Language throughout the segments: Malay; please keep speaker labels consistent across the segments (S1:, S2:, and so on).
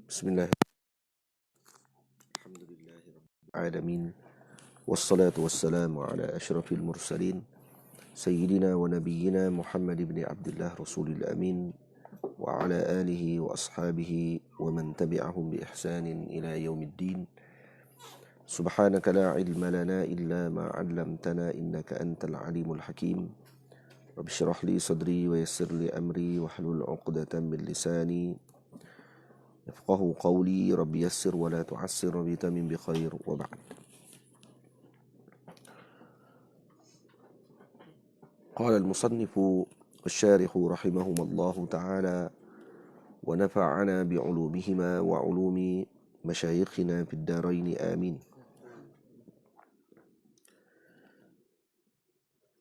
S1: Bismillah. Alhamdulillahirabbil alamin. Wassalatu wassalamu ala asyrafil mursalin sayyidina wa nabiyyina Muhammad ibn Abdullah Rasulil Amin wa ala alihi wa ashabihi wa man tabi'ahum bi ihsanin ila yaumiddin. Subhanaka la ilma lana illa ma 'allamtana innaka antal alimul hakim. Rabbi shrah li sadri wa yassir li amri wahlul 'uqdatam min lisani يفقه قولي رب يسر ولا تعسر وبتمم بخير وبعد. قال المصنف الشارح رحمهم الله تعالى ونفعنا بعلومهما وعلوم مشايخنا في الدارين آمين.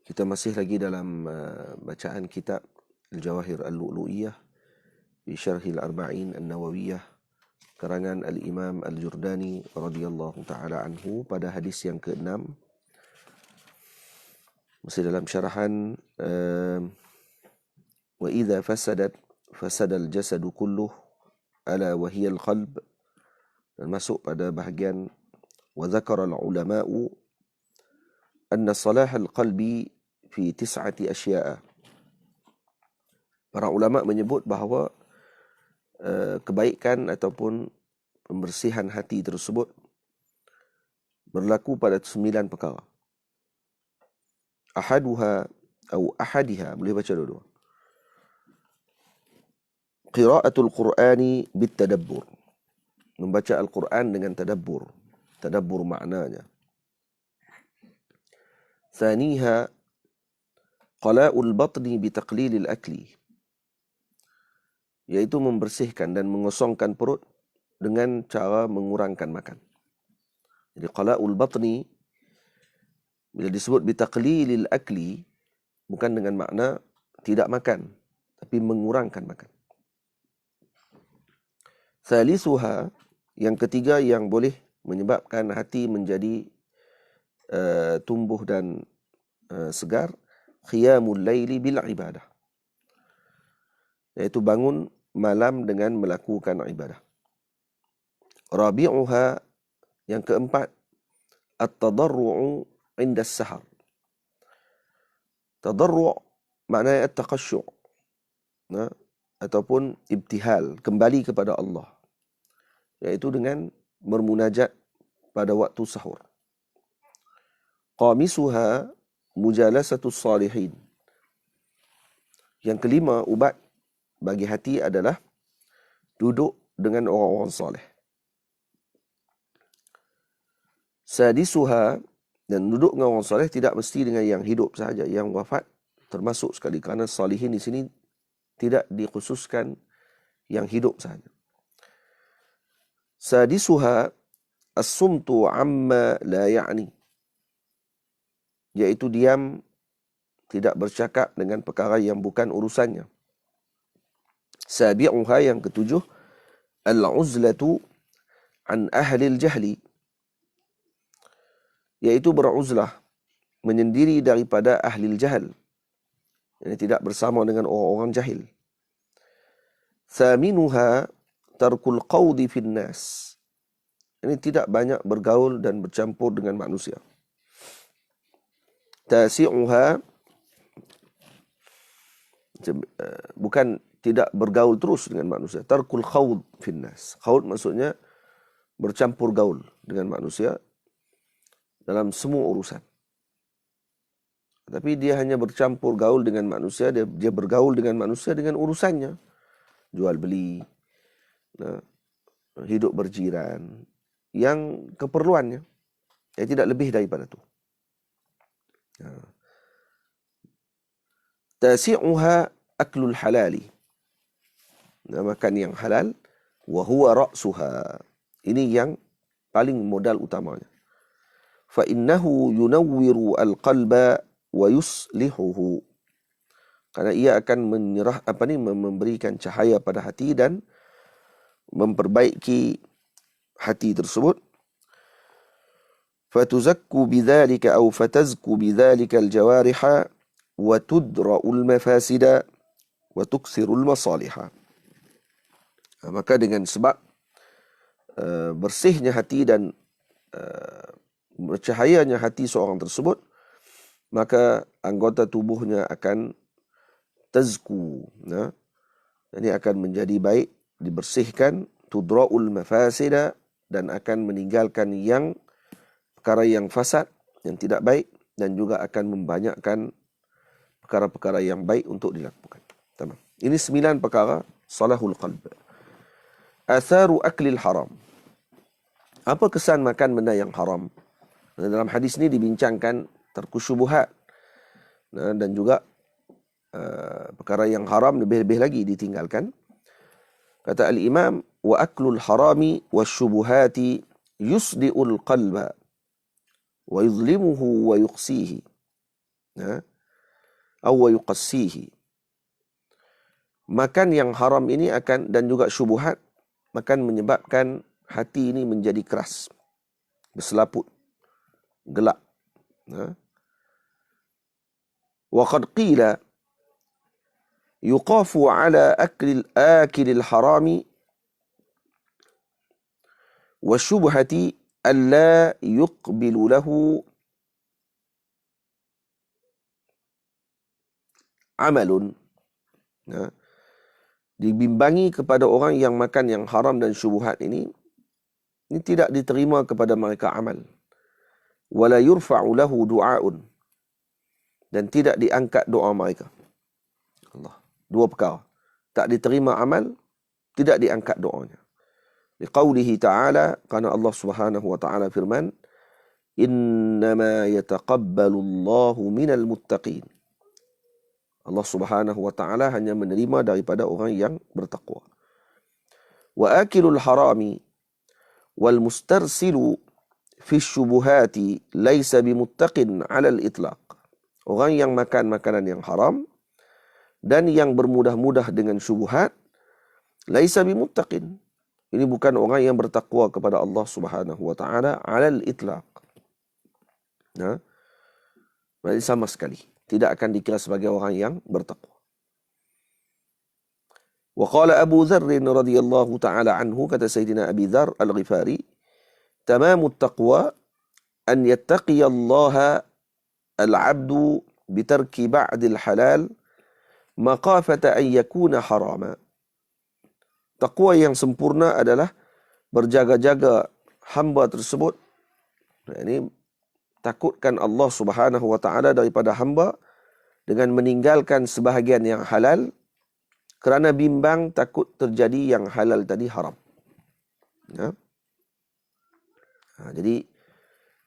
S1: Kita masih lagi dalam bacaan kitab Al-Jawahir Al-Lu'lu'iyah di Syarhil Arba'in An-Nawawiyah karangan Al-Imam Al-Jurdani radhiyallahu ta'ala anhu pada hadis yang ke-6. Masih dalam syarahan wa idza fasadal jasadu kulluh ala wa hiya al-qalb, dan masuk pada bahagian wa dzakara al-ulama'u anna salah al-qalbi fi 9 asya'a. Para ulama menyebut bahawa kebaikan ataupun pembersihan hati tersebut berlaku pada 9 perkara. Ahaduha atau ahadiha, boleh baca dulu. Qira'atul Qur'ani bitadabbur, membaca Al-Quran dengan tadabbur, tadabbur maknanya. Thaniha qala'ul batni bitaqlilil akli, yaitu membersihkan dan mengosongkan perut dengan cara mengurangkan makan. Jadi qala'ul batni bila disebut bitaqlilil akli bukan dengan makna tidak makan, tapi mengurangkan makan. Salisuha, yang ketiga yang boleh menyebabkan hati menjadi tumbuh dan segar, qiyamul laili bil ibadah, yaitu bangun malam dengan melakukan ibadah. Rabi'uha, yang keempat, at-tadarru'u 'inda as-sahar. Tadarru' maknanya at-taqasyu', ataupun ibtihal, kembali kepada Allah, yaitu dengan bermunajat pada waktu sahur. Qamisuha mujalasatus salihin. Yang kelima, ubat bagi hati adalah duduk dengan orang-orang soleh. Sadisuha, dan duduk dengan orang soleh tidak mesti dengan yang hidup sahaja, yang wafat termasuk sekali, kerana salihin di sini tidak dikhususkan yang hidup sahaja. Sadisuha as-sumtu amma la ya'ni, yaitu diam, tidak bercakap dengan perkara yang bukan urusannya. Sabi'uha, yang ketujuh, al-uzlatu an ahlil jahli, yaitu beruzlah, menyendiri daripada ahlil jahal, yang tidak bersama dengan orang-orang jahil. Thaminuha tarkul qawdi fin nas, ini tidak banyak bergaul dan bercampur dengan manusia. Tasi'uha, bukan tidak bergaul terus dengan manusia. Tarkul khawd finnas. Khawd maksudnya bercampur gaul dengan manusia dalam semua urusan. Tapi dia hanya bercampur gaul dengan manusia, dia bergaul dengan manusia dengan urusannya. Jual beli, hidup berjiran, yang keperluannya. Tidak lebih daripada itu. Tasi'uha aklul halali, makan yang halal, wa huwa ra'suha, ini yang paling modal utamanya. Fa innahu yunawwiru al-qalba wa yuslihuhu, karena ia akan memberikan cahaya pada hati dan memperbaiki hati tersebut. Fatuzakku bidzalika aw fatazku bidzalika al-jawariha wa tudra'ul mafasida wa tuksirul masaliha. Maka dengan sebab bersihnya hati dan bercahayanya hati seorang tersebut, maka anggota tubuhnya akan tazku, ini akan menjadi baik, dibersihkan, tudra'ul mafasida, dan akan meninggalkan yang perkara yang fasad, yang tidak baik, dan juga akan membanyakkan perkara-perkara yang baik untuk dilakukan. Tamam. Ini 9 perkara salahul qalb. Atharu aklil haram. Apa kesan makan benda yang haram? Dalam hadis ini dibincangkan tarku syubuhat, dan juga perkara yang haram lebih-lebih lagi ditinggalkan. Kata al-imam, wa aklul harami wasyubuhati yusdi'ul qalba wa yuzlimuhu wa yuqsihi, atau wa yuqassihi. Makan yang haram ini akan, dan juga syubuhat, akan menyebabkan hati ini menjadi keras, berselaput, gelap. Wa qad qila yuqafu ala akilil harami wa syubhati alla yuqbilu lahu amalun. Dibimbangi kepada orang yang makan yang haram dan syubhat ini tidak diterima kepada mereka amal. Wala yurfa'u lahu du'aun, dan tidak diangkat doa mereka. Allah. 2 perkara. Tak diterima amal, tidak diangkat doanya. Liqaulihi ta'ala, karena Allah Subhanahu wa ta'ala firman, innama yataqabbalu Allahu minal muttaqin. Allah Subhanahu wa ta'ala hanya menerima daripada orang yang bertakwa. Wa akilul harami wal mustarsilu fi syubuhati laisa bimuttaqin 'ala al-itlaq. Orang yang makan makanan yang haram dan yang bermudah-mudah dengan syubhat, laisa bimuttaqin. Ini bukan orang yang bertakwa kepada Allah Subhanahu wa ta'ala 'ala al-itlaq. Berarti sama sekali tidak akan dikira sebagai orang yang bertakwa. Wa qala Abu Dzar radhiyallahu ta'ala anhu, kata Sayyidina Abi Dzar Al-Ghifari, tamamut taqwa an yattaqiya Allah al-'abdu bitarki ba'dil halal maqafata an yakuna harama. Taqwa yang sempurna adalah berjaga-jaga hamba tersebut, ini takutkan Allah Subhanahu wa ta'ala daripada hamba dengan meninggalkan sebahagian yang halal kerana bimbang takut terjadi yang halal tadi haram. Jadi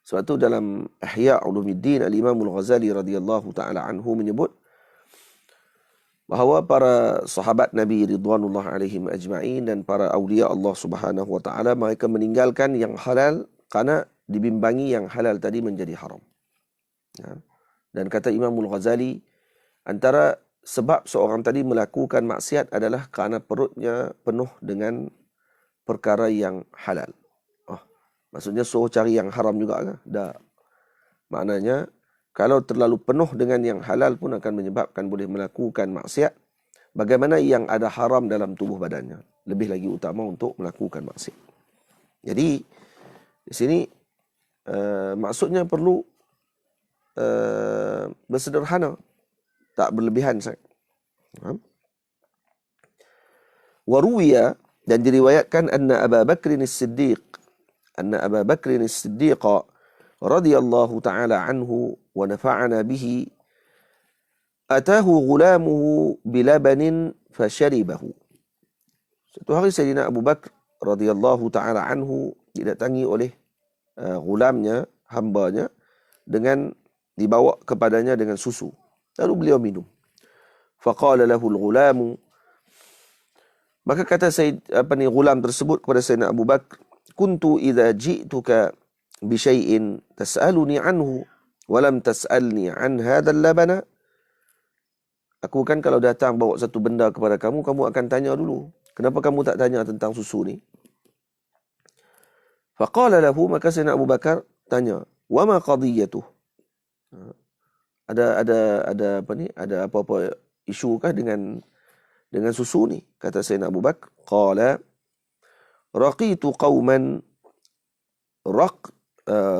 S1: sebab itu dalam Ihya Ulumuddin Al-Imam Al-Ghazali radhiyallahu ta'ala anhu menyebut bahawa para sahabat Nabi ridwanullah alaihim ajma'in dan para awliya Allah Subhanahu wa ta'ala, mereka meninggalkan yang halal kerana dibimbangi yang halal tadi menjadi haram. Dan kata Imam Al-Ghazali, antara sebab seorang tadi melakukan maksiat adalah kerana perutnya penuh dengan perkara yang halal. Maksudnya suruh cari yang haram juga kan? Tak. Maknanya, kalau terlalu penuh dengan yang halal pun akan menyebabkan boleh melakukan maksiat. Bagaimana yang ada haram dalam tubuh badannya? Lebih lagi utama untuk melakukan maksiat. Jadi, di sini maksudnya perlu bersederhana, tak berlebihan. Waruwiya, dan diriwayatkan anna Abu Bakr as-Siddiq radhiyallahu ta'ala anhu wa nafa'ana bihi atahu ghulamuhu bilabanin fasharibahu. Satu hari Sayyidina Abu Bakr radhiyallahu ta'ala anhu didatangi oleh gulamnya, hambanya, dengan dibawa kepadanya dengan susu. Lalu beliau minum. Faqala lahu al-ghulamu, maka kata gulam tersebut kepada Sayyidina Abu Bakr, kuntu idza ji'tuka bi syai'in tas'aluni anhu wa lam tas'alni an hadzal labana. Aku kan kalau datang bawa satu benda kepada kamu, kamu akan tanya dulu, kenapa kamu tak tanya tentang susu ni? Faqala lahu, maka Sayyidina Abu Bakar tanya, wa ma qadiyatuh? Ada apa ni? Ada apa-apa isu kah dengan susu ni? Kata Sayyidina Abu Bakar, qala raqitu qauman raq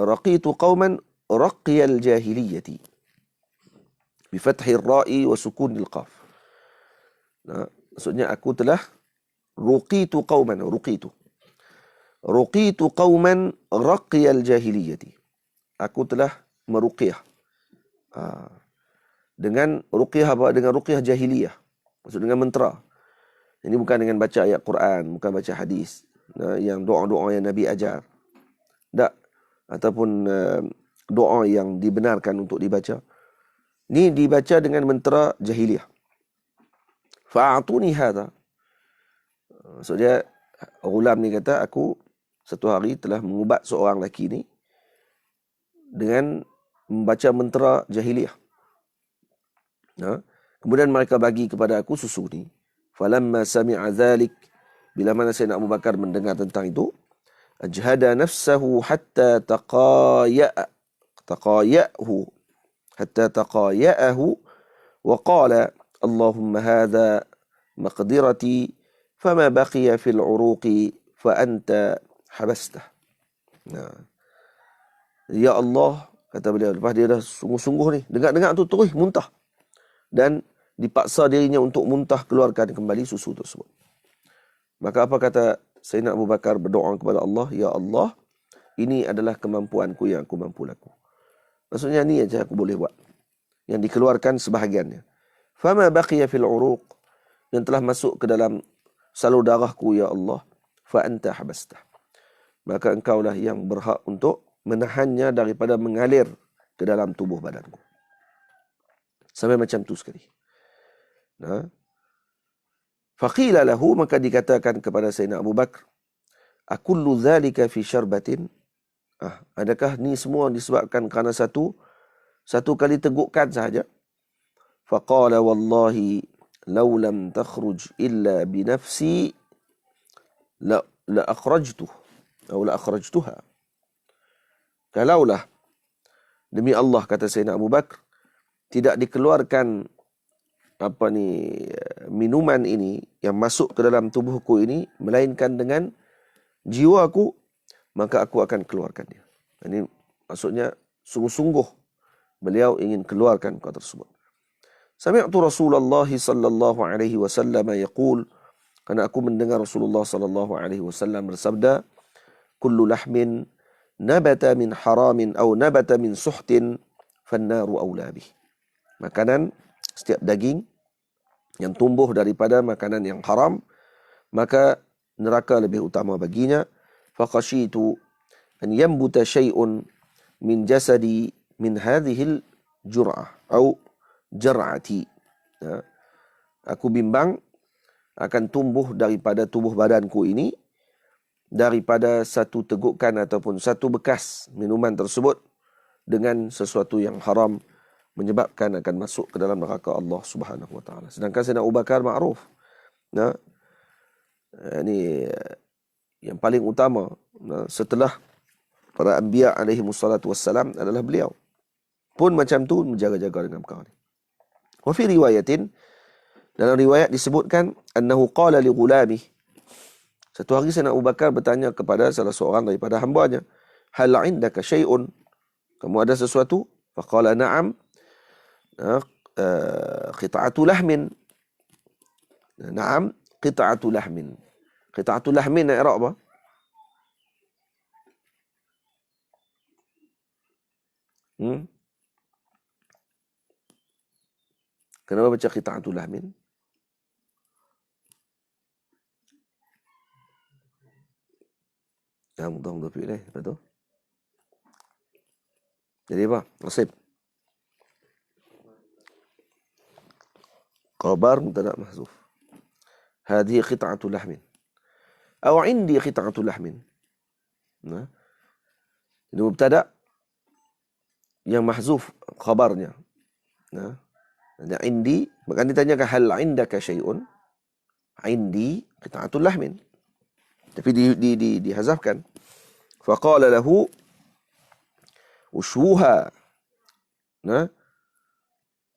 S1: raqitu qauman raqyal jahiliyati bi fathir ra'i wa sukunil qaf. Maksudnya aku telah ruqitu qauman raqyal jahiliyati. Aku telah meruqyah. Dengan ruqyah apa? Dengan ruqyah jahiliyah. Maksud dengan mentera. Ini bukan dengan baca ayat Quran, bukan baca hadis. Yang doa-doa yang Nabi ajar. Tak. Ataupun doa yang dibenarkan untuk dibaca. Ini dibaca dengan mentera jahiliyah. Fa'atuni hadha. Maksudnya, Ghulam ni kata, aku satu hari telah mengubat seorang lelaki ni dengan membaca mentera jahiliyah. Kemudian mereka bagi kepada aku susu ni. Falamma sami'a dhalik, bila mana Sayyidina Abu Bakar mendengar tentang itu, ajhada nafsahu hatta taqaya'ahu wa qala Allahumma hadha maqdirati fama baqiya fil uruqi fa anta habastah. Ya Allah, kata beliau, lepas dia dah sungguh-sungguh ni, dengar-dengar tu terus muntah. Dan dipaksa dirinya untuk muntah keluarkan kembali susu tersebut. Maka apa kata Sayyidina Abu Bakar berdoa kepada Allah, ya Allah, ini adalah kemampuanku yang aku mampu laku. Maksudnya ni aja aku boleh buat. Yang dikeluarkan sebahagiannya. Fama baqiya fil uruq, yang telah masuk ke dalam salur darahku, ya Allah, fa anta habastah. Maka engkaulah yang berhak untuk menahannya daripada mengalir ke dalam tubuh badanku. Sampai macam tu sekali. Faqila lahu, maka dikatakan kepada Sayyidina Abu Bakar, akullu dhalika fi syarbatin? Adakah ni semua disebabkan kerana satu kali tegukan sahaja? Faqala wallahi law lam takhruj illa bi nafsi la akhrajtuha. Kalaulah, demi Allah, kata Sayyidina Abu Bakar, tidak dikeluarkan minuman ini yang masuk ke dalam tubuhku ini, melainkan dengan jiwaku, maka aku akan keluarkan dia. Ini maksudnya sungguh-sungguh beliau ingin keluarkan perkara tersebut. Sami'tu Rasulullah sallallahu alaihi wasallam yaqul, karena aku mendengar Rasulullah sallallahu alaihi wasallam bersabda, kullu lahmin nabata min haramin aw nabata min suhtin fannaru awla bih. Makanan, setiap daging yang tumbuh daripada makanan yang haram, maka neraka lebih utama baginya. Faqashitu an yanbuta syai'un min jasadi min hadhihi al-jur'ah atau jar'ati. Aku bimbang akan tumbuh daripada tubuh badanku ini, daripada satu tegukan ataupun satu bekas minuman tersebut dengan sesuatu yang haram, menyebabkan akan masuk ke dalam neraka Allah Subhanahu wa taala. Sedangkan Sayyidina Abu Bakar ma'ruf, ini yang paling utama setelah para anbiya alaihi wassalatu wassalam adalah beliau. Pun macam tu menjaga-jaga dengan perkara ni. Wa fi riwayatin, dalam riwayat disebutkan, annahu qala li ghulami, satu hari Sayyidina Abu Bakar bertanya kepada salah seorang daripada hambanya, hal indaka syai'un, kamu ada sesuatu? Faqala na'am, qita'atu lahmin. Na'am, qita'atu lahmin. Qita'atu lahmin nak i'rab apa? Kenapa baca qita'atu lahmin? Mudah-mudah pilih. Lepas tu jadi apa? Nasib. Khabar mubtada mahzuf. Hadhihi qita'atu lahmin. Aw indi qita'atu lahmin. Ini mubtada yang mahzuf khabarnya. Ada indi, maka ditanyakan hal indaka syai'un? Indi qita'atu lahmin. Tapi dihazafkan. Faqala lahu ushuha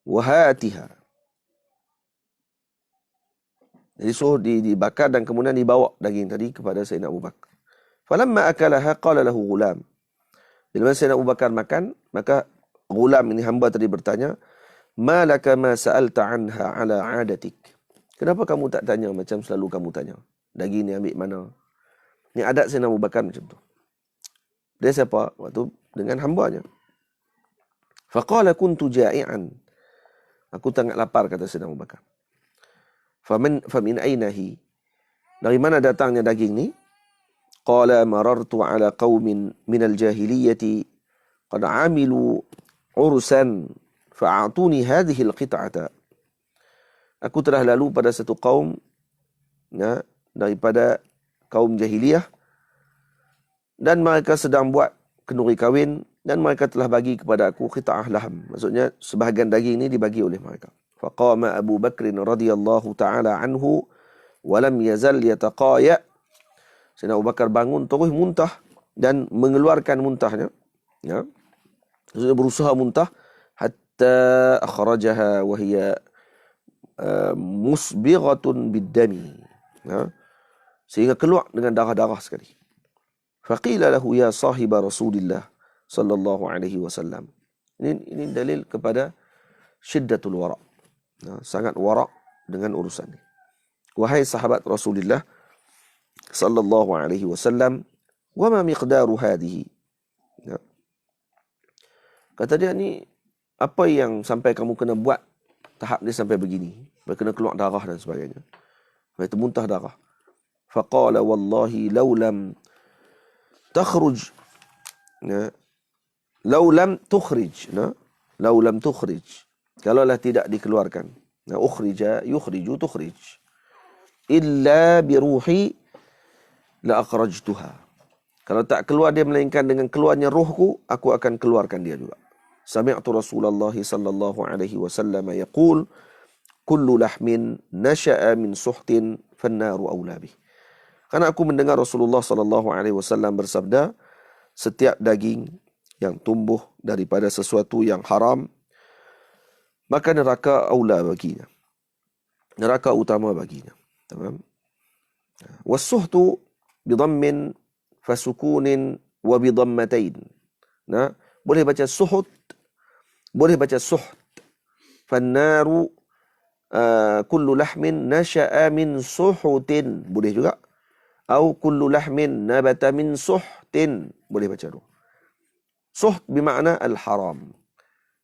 S1: wa hatiha. Jadi suruh dibakar dan kemudian dibawa daging tadi kepada Sayyidina Abu Bakar. Falamma akalaha qala lahu ghulam. Bila Sayyidina Abu Bakar makan, maka ghulam ini hamba tadi bertanya, "Ma laka ma sa'alta anha ala 'adatik?" Kenapa kamu tak tanya macam selalu kamu tanya? Daging ni ambil mana? Ni adat Sayyidina Abu Bakar macam tu. Dia siapa? Waktu dengan hambanya. Faqala kuntu ja'ian. Aku sangat lapar, kata Sayyidina Abu Bakar. Famin ainahi. Dari mana datangnya daging ni? Qala marartu ala qaumin minal jahiliyati qad amilu ursan fa'atuni hadhihi alqit'ata. Aku telah lalu pada satu kaum daripada kaum jahiliyah dan mereka sedang buat kenduri kahwin dan mereka telah bagi kepada aku qit'ah laham. Maksudnya sebahagian daging ini dibagi oleh mereka. Faqama Abu Bakr radhiyallahu taala anhu wa lam yazal yataqaya. Sayyidina Abu Bakar bangun terus muntah dan mengeluarkan muntahnya. Ya. Maksudnya berusaha muntah hatta akhrajaha wa hiya musbighatun bid-dami. Ya. Sehingga keluar dengan darah-darah sekali. Faqila lahu ya sahiba Rasulillah sallallahu alaihi wasallam. Ini dalil kepada syiddatul wara'. Ya, sangat wara' dengan urusan ini. Wahai sahabat Rasulullah sallallahu alaihi wasallam, wa ma miqdaru hadhihi? Ya. Kata dia, ni apa yang sampai kamu kena buat tahap dia sampai begini? Kena keluar darah dan sebagainya. Itu muntah darah. Faqala wallahi law lam takhruj, ya, law lam tukhrij, ya, law lam tukhrij, kalaulah tidak dikeluarkan, ya, ukhrija yukhriju tukhrij, illa bi ruhi la akhrajtuha. Kalau tak keluar dia melainkan dengan keluarnya rohku, aku akan keluarkan dia juga. Sami'tu Rasulullah sallallahu alaihi wasallam yaqul kullu lahmin nasha'a min suhtin fannaru awla bih. Karena aku mendengar Rasulullah sallallahu alaihi wasallam bersabda, setiap daging yang tumbuh daripada sesuatu yang haram, maka neraka aula baginya. Neraka utama baginya. Tamam? Was-suhtu bidhammin fasukunin wa bidhammatain. Nah, boleh baca suhut, boleh baca suht. Fannaru kullu lahmin nasha'a min suhutin, boleh juga. Au kullu lahmin nabata min suhtin, boleh baca dulu. Suht bermakna al-haram.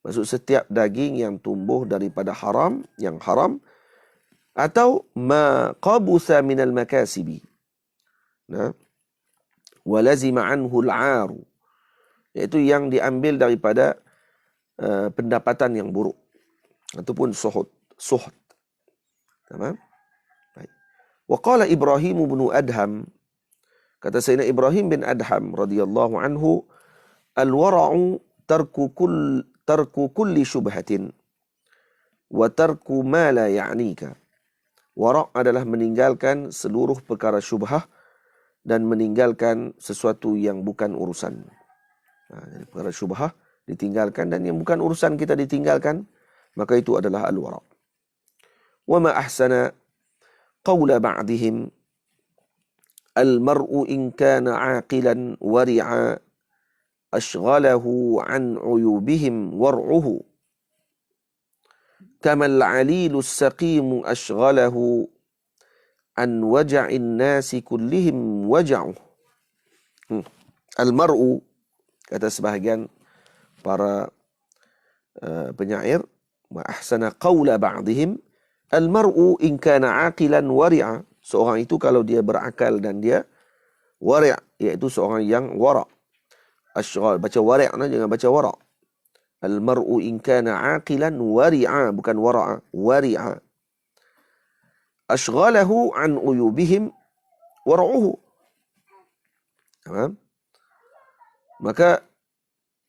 S1: Maksud setiap daging yang tumbuh daripada haram, yang haram, atau ma qabutha min al-makasibi. Nah, wa lazima anhu al-'aru, iaitu yang diambil daripada pendapatan yang buruk, ataupun suhut. Tamam? Baik. Wa qala Ibrahim bin Adham, kata Sayyidina Ibrahim bin Adham radhiyallahu anhu, al-wara'u tarku kulli syubhatin wa tarku ma la ya'nika. Wara' adalah meninggalkan seluruh perkara syubhah dan meninggalkan sesuatu yang bukan urusan. Jadi perkara syubhah ditinggalkan dan yang bukan urusan kita ditinggalkan, maka itu adalah al-wara'. Wa ma ahsana qawla ba'dihim al-mar'u in kana 'aqilan wari'a ashghalahu 'an 'uyubihim war'uhu kama al-'alilu as-saqimu ashghalahu an waja'in nasi kullihim waja'uh. Al-mar'u, kata sebahagian para penyair, wa ahsana qawla ba'dihim, al-mar'u in kana 'aqilan wari'a, seorang itu kalau dia berakal dan dia wari', iaitu seorang yang wara'. Ashghal, baca wari', jangan baca wara'. Al-mar'u in kana 'aqilan wari'a, bukan wara'a, wari'a. Ashghalahu an uyubihim war'uhu. Maka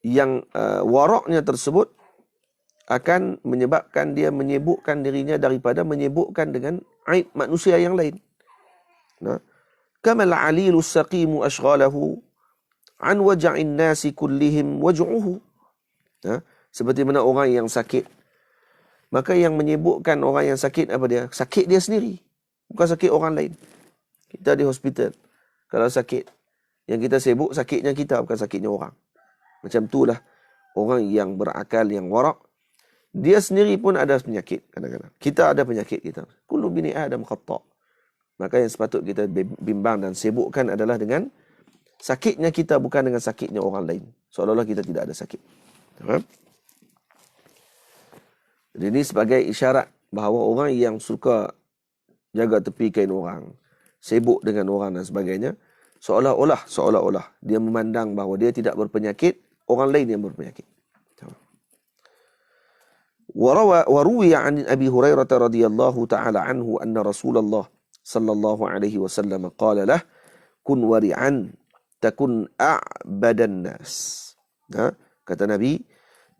S1: yang wara'nya tersebut akan menyebabkan dia menyibukkan dirinya daripada menyibukkan dengan aib manusia yang lain. Kama al-'alilu as-saqimu ashghalahu an waja'in nasi kullihim waj'uhu. Seperti mana orang yang sakit, maka yang menyibukkan orang yang sakit apa dia? Sakit dia sendiri. bukan sakit orang lain. Kita di hospital, kalau sakit, yang kita sibuk sakitnya kita, bukan sakitnya orang. Macam itulah orang yang berakal, yang warak, dia sendiri pun ada penyakit kadang-kadang. Kita ada penyakit kita. Kullu bini Adam khata'. Maka yang sepatut kita bimbang dan sibukkan adalah dengan sakitnya kita, bukan dengan sakitnya orang lain. Seolah-olah kita tidak ada sakit. Faham? Jadi ini sebagai isyarat bahawa orang yang suka jaga tepi kain orang, sibuk dengan orang dan sebagainya, seolah-olah dia memandang bahawa dia tidak berpenyakit, orang lain yang berpenyakit. وروي عن أبي هريرة رضي الله تعالى عنه أن رسول الله صلى الله عليه وسلم قال له كن ورعا تكن أعبد الناس. Kata Nabi,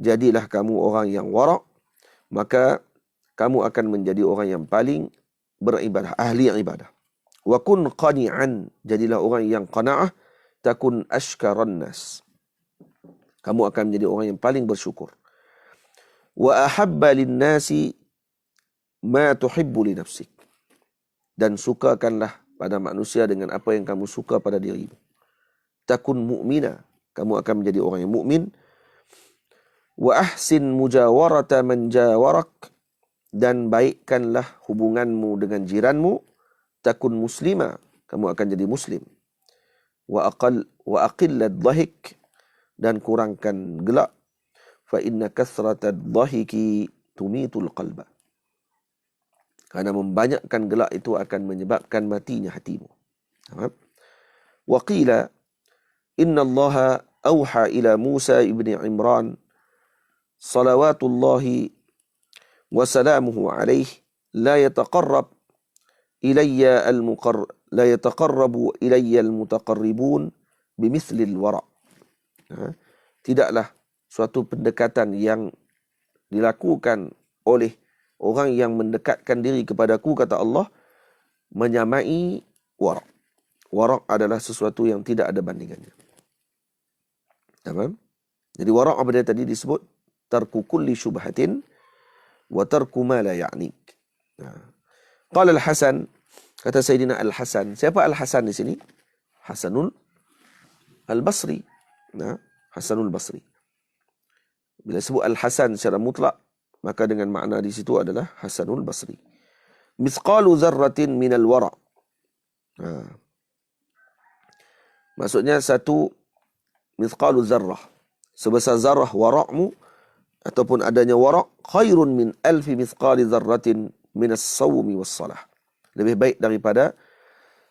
S1: jadilah kamu orang yang warak, maka kamu akan menjadi orang yang paling beribadah, ahli yang ibadah. Wa kun qani'an, jadilah orang yang qana'ah, takun ashkaran nas, kamu akan menjadi orang yang paling bersyukur. Wa ahabba lin-nasi ma tuhibbu li nafsik, dan sukakanlah pada manusia dengan apa yang kamu suka pada dirimu. Takun mu'mina, kamu akan menjadi orang yang mukmin. Wa ahsin mujawarata man jawarak, dan baikkanlah hubunganmu dengan jiranmu. Takun muslima, kamu akan jadi muslim. Wa aqillat dhahik, dan kurangkan gelak. Fa inna kathrata dhahiki tumitul qalba, karena membanyakkan gelak itu akan menyebabkan matinya hatimu. Wa qila inna Allah awha ila Musa ibn Imran salawatullahi wa salamuhu alaihi la yataqarrabu ilayya al-mutaqarribun bimithli al-wara'. Tidaklah suatu pendekatan yang dilakukan oleh orang yang mendekatkan diri kepadaku, kata Allah, menyamai warak. Warak adalah sesuatu yang tidak ada bandingannya. Faham? Jadi warak apa dia tadi disebut? Tarku kulli syubhatin wa tarku ma la ya'nik. Qala Al-Hasan, kata Sayyidina Al-Hasan. Siapa Al-Hasan di sini? Hasanul Al-Basri. Hasanul Basri. Bila sebut Al-Hasan secara mutlak, maka dengan makna di situ adalah Hasanul Basri. Mithqalu zarratin minal wara'. Maksudnya satu mithqalu zarrah, sebesar zarrah warakmu ataupun adanya warak, khairun min alfi mithqali zarratin minas sawmi was salah. Lebih baik daripada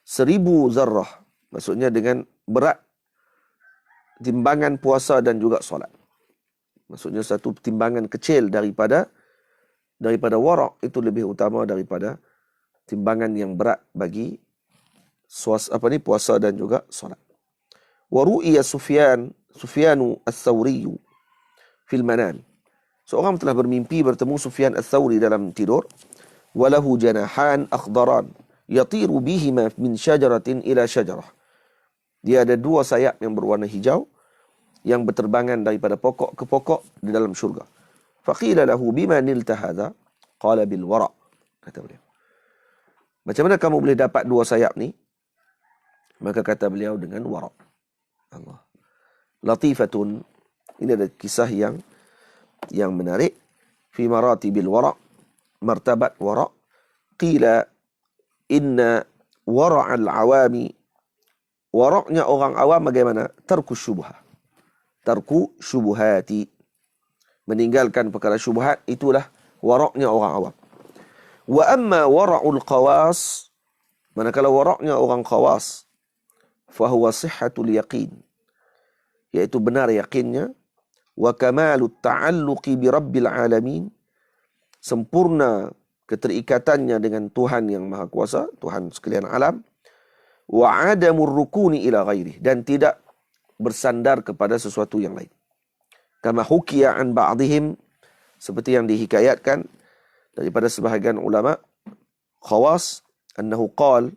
S1: 1000 zarrah. Maksudnya dengan berat timbangan puasa dan juga solat. Maksudnya satu timbangan kecil daripada warak itu lebih utama daripada timbangan yang berat bagi puasa dan juga solat. Wa ru'iya Sufyanu Ats-Tsauri fil manam. Seorang telah bermimpi bertemu Sufyan Ats-Tsauri dalam tidur. Walahu janahan akhdaran yatiru bihima min syajaratin ila syajarah. Dia ada 2 sayap yang berwarna hijau yang berterbangan daripada pokok ke pokok di dalam syurga. Faqila lahu bima nilta hadha? Qala bil wara'. Kata beliau, macam mana kamu boleh dapat 2 sayap ni? Maka kata beliau, dengan wara'. Allah. Latifatun, ini ada kisah yang menarik. Fi maratibil wara', martabat wara'. Qila inna wara'al awami, waraknya orang awam bagaimana? Tarku syubuhati, meninggalkan perkara syubhat, itulah waraknya orang awam. Wa amma wara'ul qawas, manakala waraknya orang qawas, fahuwa sihhatul yaqin, yaitu benar yakinnya. Wa kamalut ta'alluqi bi rabbil alamin, sempurna keterikatannya dengan Tuhan yang Maha Kuasa, Tuhan sekalian alam. Wa adamur rukuni ila ghairi, dan tidak bersandar kepada sesuatu yang lain. Kama hukiya an ba'dihim, seperti yang dihikayatkan daripada sebahagian ulama khawas, annahu qal,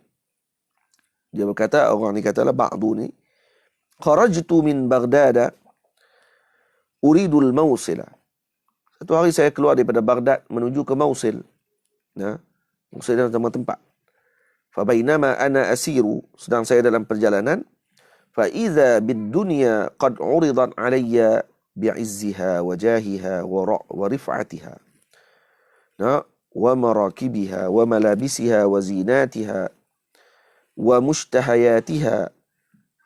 S1: dia berkata, orang ni katalah ba'du ni, kharajtu min Baghdad uridul Mawsila. Satu hari saya keluar daripada Baghdad menuju ke Mawsil. Mawsil adalah nama tempat. Fabainama ana asiru, sedang saya dalam perjalanan, fa idza bid-dunya qad 'uridat 'alayya bi'izziha wa jahiha wa rif'atiha. Wa marakibiha wa malabisiha wa zinatiha wa mushtahayatiha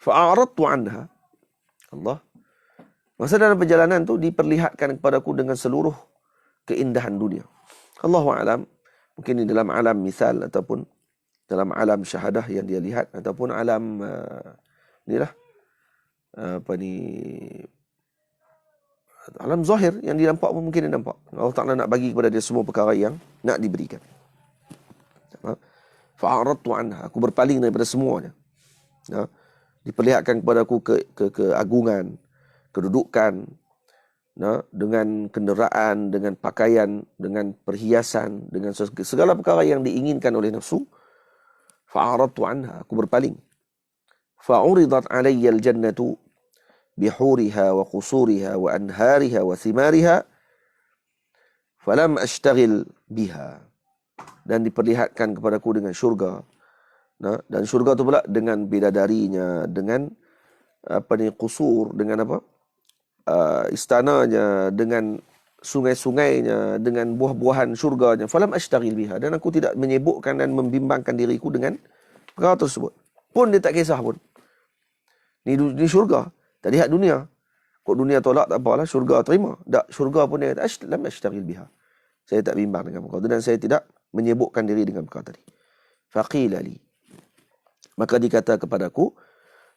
S1: fa'aradtu anha. Allah. Masa dalam perjalanan tu diperlihatkan kepadaku dengan seluruh keindahan dunia. Allahu a'lam, mungkin di dalam alam misal ataupun dalam alam syahadah yang dia lihat ataupun alam alam zahir yang dia nampak pun mungkin dia nampak. Allah Ta'ala nak bagi kepada dia semua perkara yang nak diberikan. Fa'aradtu anha, aku berpaling daripada semuanya. Diperlihatkan kepada aku keagungan, kedudukan, dengan kenderaan, dengan pakaian, dengan perhiasan, dengan segala perkara yang diinginkan oleh nafsu. Fa'aradtu anha, aku berpaling. Fa'uridat alayya al-jannatu bihuriha wa qusuriha wa anhariha wa thimariha falam ashtaghil biha. Dan diperlihatkan kepadaku dengan syurga. Dan syurga tu pula dengan bidadarinya, dengan qusur, dengan istananya, dengan sungai-sungainya, dengan buah-buahan syurganya. Falam ashtaghil biha, dan aku tidak menyibukkan dan membimbangkan diriku dengan perkara tersebut. Pun dia tak kisah pun. Ni syurga. Tak lihat dunia. Kok dunia tolak tak apalah, syurga terima. Tak, syurga pun dia kata lam ashtaghil biha. Saya tak bimbang dengan perkara itu dan saya tidak menyibukkan diri dengan perkara tadi. Faqila li, maka dikata kepadaku,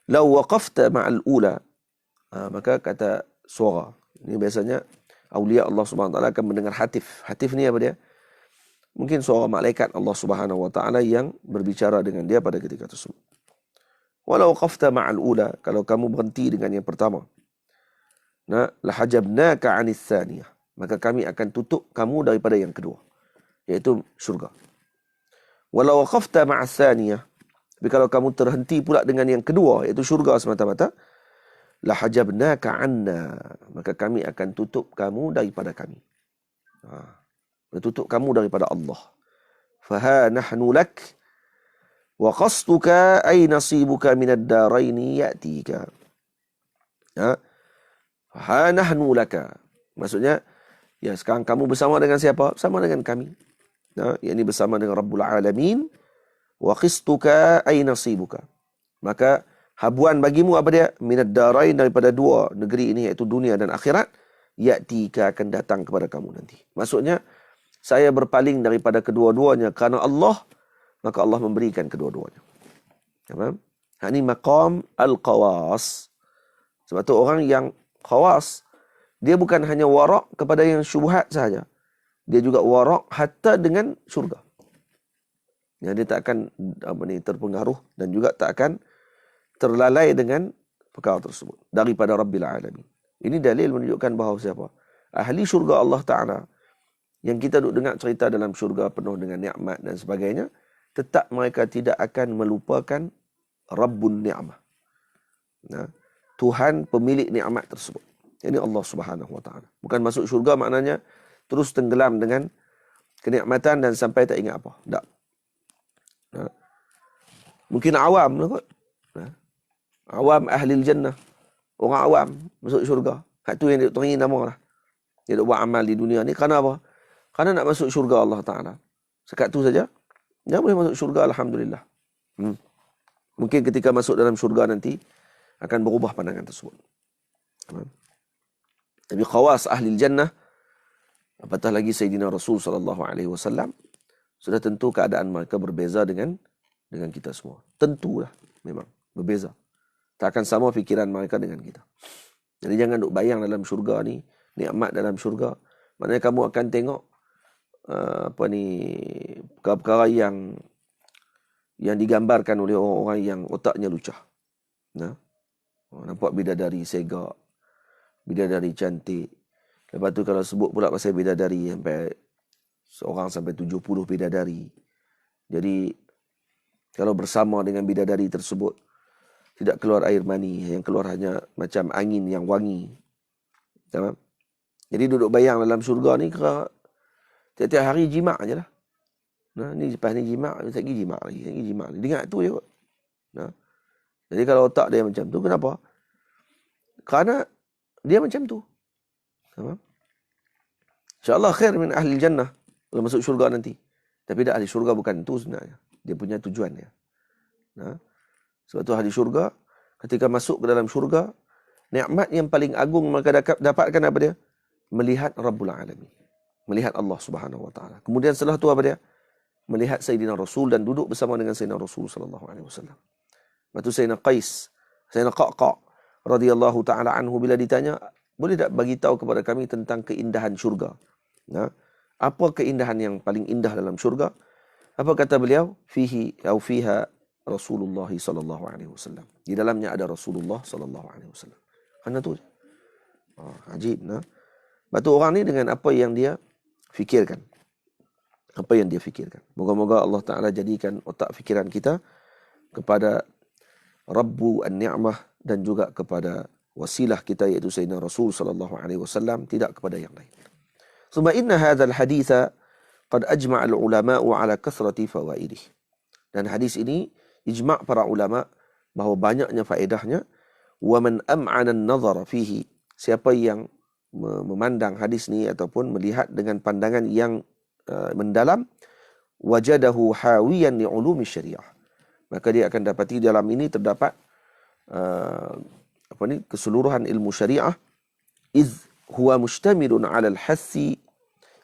S1: law waqafta ma'al ula. Maka kata suara. Ini biasanya awliya Allah Subhanahu wa taala akan mendengar hatif. Hatif ni apa dia? Mungkin suara malaikat Allah Subhanahu wa taala yang berbicara dengan dia pada ketika tersebut. Walau waqafta ma'al ula, kalau kamu berhenti dengan yang pertama, la hajabnaka 'anis tsaniyah, maka kami akan tutup kamu daripada yang kedua, iaitu syurga. Walau waqafta ma'as tsaniyah, tapi kalau kamu terhenti pula dengan yang kedua, iaitu syurga semata-mata, la hajabnaka 'anna, maka kami akan tutup kamu daripada kami. Tutup kamu daripada Allah. Faha nahnu lak wa qastuka ay nasibuka minad daraini ya'tika. Ha nahnu laka. Maksudnya, ya sekarang kamu bersama dengan siapa? Bersama dengan kami. Yakni bersama dengan Rabbul Alamin. Wa qistuka ay nasibuka. Maka habuan bagimu apa dia? Minad darain, daripada dua negeri ini, iaitu dunia dan akhirat. Ya'tika, akan datang kepada kamu nanti. Maksudnya, saya berpaling daripada kedua-duanya kerana Allah, maka Allah memberikan kedua-duanya. Faham? Ini maqam al-qawas. Sebab tu orang yang khawas, dia bukan hanya warak kepada yang syubhat sahaja. Dia juga warak hatta dengan syurga. Yang dia tak akan terpengaruh dan juga tak akan terlalai dengan perkara tersebut daripada Rabbil Alamin. Ini dalil menunjukkan bahawa siapa? Ahli syurga Allah Ta'ala, yang kita duk dengar cerita dalam syurga penuh dengan nikmat dan sebagainya, tetap mereka tidak akan melupakan Rabbun Ni'mah. Tuhan pemilik nikmat tersebut. Ini Allah Subhanahu wa taala. Bukan masuk syurga maknanya terus tenggelam dengan kenikmatan dan sampai tak ingat apa. Tak. Mungkin awam lah kot. Awam ahli jannah. Orang awam masuk syurga. Hak tu yang dia teringin nama lah. Dia duk buat amal di dunia ni kerana apa? Kerana nak masuk syurga Allah Ta'ala. Sekat tu saja. Dia boleh masuk syurga, alhamdulillah. Mungkin ketika masuk dalam syurga nanti akan berubah pandangan tersebut. Tapi khawas ahli jannah, apatah lagi Sayyidina Rasul SAW, sudah tentu keadaan mereka berbeza dengan kita semua. Tentulah memang berbeza. Tak akan sama fikiran mereka dengan kita. Jadi jangan duk bayang dalam syurga ni, nikmat dalam syurga. Maknanya kamu akan tengok perkara-perkara yang digambarkan oleh orang-orang yang otaknya lucah. Nampak bidadari segak, bidadari cantik. Lepas tu kalau sebut pula pasal bidadari, seorang sampai 70 bidadari. Jadi kalau bersama dengan bidadari tersebut, tidak keluar air mani, yang keluar hanya macam angin yang wangi. Jadi duduk bayang dalam syurga ni, tiap-tiap hari jimat je lah. Nah, ni lepas ni jimat, tak lagi jimat lagi, tak lagi jimat lagi. Dia ingat tu je kot. Nah. Jadi kalau otak dia macam tu, kenapa? Kerana dia macam tu. Faham? InsyaAllah khair min ahli jannah kalau masuk syurga nanti. Tapi dah ahli syurga bukan itu sebenarnya. Dia punya tujuan dia. Nah. Sebab tu ahli syurga, ketika masuk ke dalam syurga, nikmat yang paling agung mereka dapatkan apa dia? Melihat Rabbul Alamin. Melihat Allah Subhanahu Wa Taala. Kemudian setelah tu apa dia? Melihat Sayyidina Rasul dan duduk bersama dengan Sayyidina Rasul sallallahu alaihi wasallam. Lepas tu Sayyidina Qais, Sayyidina Qaqa radhiyallahu taala anhu bila ditanya, boleh tak bagi tahu kepada kami tentang keindahan syurga? Nah, apa keindahan yang paling indah dalam syurga? Apa kata beliau? Fihi atau fiha Rasulullah sallallahu alaihi wasallam. Di dalamnya ada Rasulullah sallallahu alaihi wasallam. Karena tu. Ajib, nah. Lepas tu orang ni dengan apa yang dia fikirkan. Apa yang dia fikirkan. Moga-moga Allah Ta'ala jadikan otak fikiran kita kepada Rabbu an-Ni'mah dan juga kepada wasilah kita iaitu Sayyidina Rasul sallallahu alaihi wasallam, tidak kepada yang lain. Summa inna hadzal haditha qad ajma'a al-ulama'u ala kathrati fawaidih. Dan hadis ini ijma' para ulama bahawa banyaknya faedahnya. Wa man am'ana an-nazara fihi, siapa yang memandang hadis ni ataupun melihat dengan pandangan yang mendalam, wajadahu hawiyan li ulumi syariah, maka dia akan dapati dalam ini terdapat keseluruhan ilmu syariah. Iz huwa mustamilun 'ala al-hassi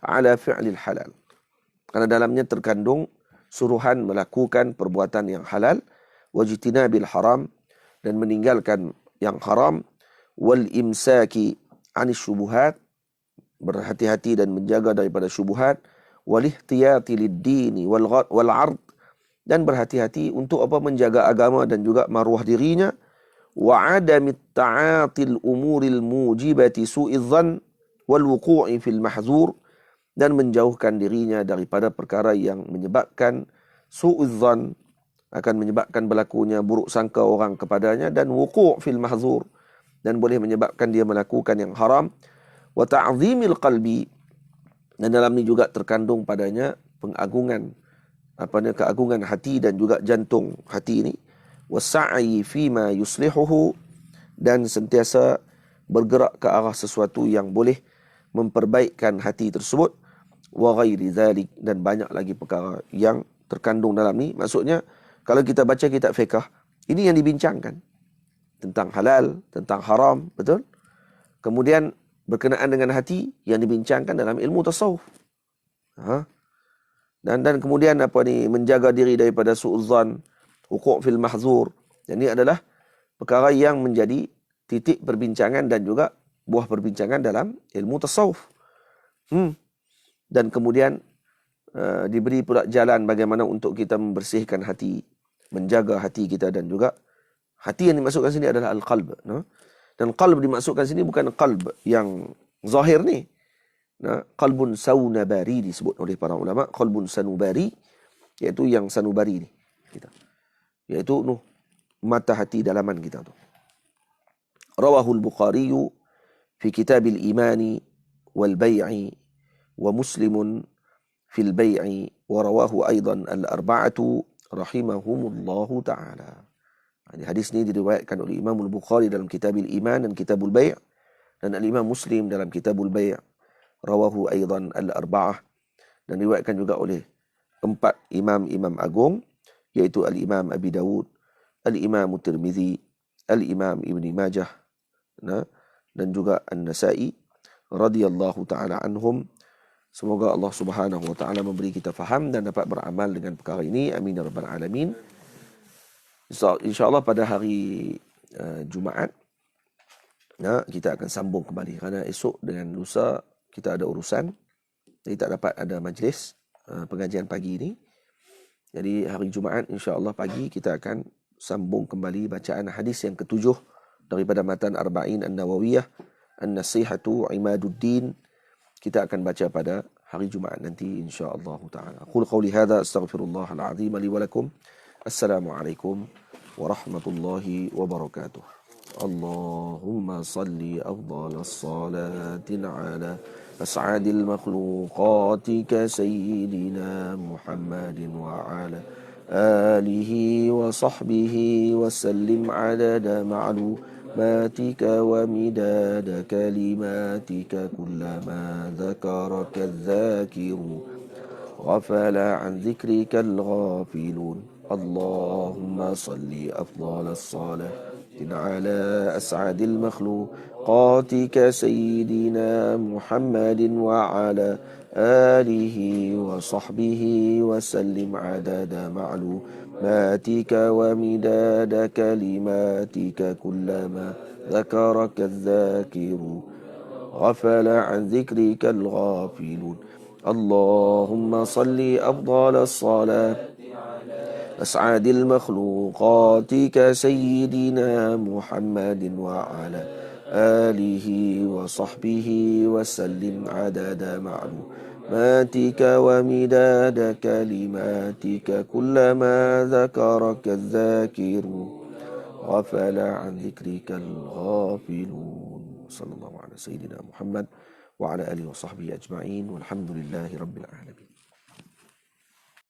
S1: 'ala fi'lil halal, karena dalamnya terkandung suruhan melakukan perbuatan yang halal, wajtinabil haram, dan meninggalkan yang haram, wal imsaki 'anis syubuhat, berhati-hati dan menjaga daripada syubhat, wal ihtiyati lid-dini wal 'ard, dan berhati-hati untuk apa? Menjaga agama dan juga maruah dirinya. Wa 'adami ta'atil umuril mujibati su'iz dhann wal wuqu'i fil mahzur, dan menjauhkan dirinya daripada perkara yang menyebabkan su'iz dhann, akan menyebabkan berlakunya buruk sangka orang kepadanya, dan wuqu' fil mahzur, dan boleh menyebabkan dia melakukan yang haram. Wa ta'zimil qalbi, dan dalam ini juga terkandung padanya pengagungan keagungan hati dan juga jantung hati ini. Wasa'i fima yuslihuhu, dan sentiasa bergerak ke arah sesuatu yang boleh memperbaikkan hati tersebut. Wa ghairi dzalik, dan banyak lagi perkara yang terkandung dalam ni. Maksudnya kalau kita baca kitab fiqh, ini yang dibincangkan tentang halal, tentang haram, betul? Kemudian berkenaan dengan hati yang dibincangkan dalam ilmu tasawuf. Dan kemudian menjaga diri daripada su'udzan, wuqu' fil mahzur. Dan ini adalah perkara yang menjadi titik perbincangan dan juga buah perbincangan dalam ilmu tasawuf. Dan kemudian diberi pula jalan bagaimana untuk kita membersihkan hati, menjaga hati kita, dan juga hati yang dimasukkan sini adalah al-qalb. Dan qalb dimasukkan sini bukan qalb yang zahir ni. Qalbun sanubari disebut oleh para ulama. Qalbun sanubari, iaitu yang sanubari ni. Iaitu mata hati dalaman kita tu. Rawahul Bukhari fi kitabil imani wal bay'i, wa Muslimun fil bay'i, wa rawahu aidan al-arba'atu rahimahumullahu ta'ala. Hadis ini diriwayatkan oleh Imam Al-Bukhari dalam Kitabul Iman dan Kitabul Bay', dan Al-Imam Muslim dalam Kitabul Bay'. Rawahu aidan al-arba'ah, dan diriwayatkan juga oleh 4 imam-imam agung, yaitu Al-Imam Abi Dawud, Al-Imam Tirmizi, Al-Imam Ibn Majah, dan juga An-Nasa'i radhiyallahu ta'ala anhum. Semoga Allah Subhanahu wa ta'ala memberi kita faham dan dapat beramal dengan perkara ini. Amin ya rabbal alamin. InsyaAllah pada hari Jumaat kita akan sambung kembali, kerana esok dengan lusa kita ada urusan, jadi tak dapat ada majlis pengajian pagi ini. Jadi hari Jumaat insyaAllah pagi kita akan sambung kembali bacaan hadis yang ke-7 daripada matan Arba'in An-Nawawiyah, An-Nasihatu Imaduddin. Kita akan baca pada hari Jumaat nanti insyaAllah ta'ala. Qul qawli hadha astaghfirullah al-azim li wa lakum. Assalamualaikum warahmatullahi wabarakatuh. Allahumma salli afdalas salatin ala أسعد المخلوقات كسيدنا محمد وعلى آله وصحبه وسلم عدد معلوماتك ومداد كلماتك كلما ذكرك الذاكرون غفل عن ذكرك الغافلون اللهم صل أفضل الصلاة على أسعد المخلوقات كسيدنا محمد وعلى آله وصحبه وسلم عدد معلوماتك ومداد كلماتك كلما ذكرك الذاكرون غفل عن ذكرك الغافلون اللهم صل أفضل الصلاة أسعد المخلوقات كسيدنا محمد وعلى آله وصحبه وسلم عدد معلوماتك ومداد كلماتك كلما ذكرك الذاكرون غفل عن ذكرك الغافلون صلى الله على سيدنا محمد وعلى آله وصحبه أجمعين والحمد لله رب العالمين.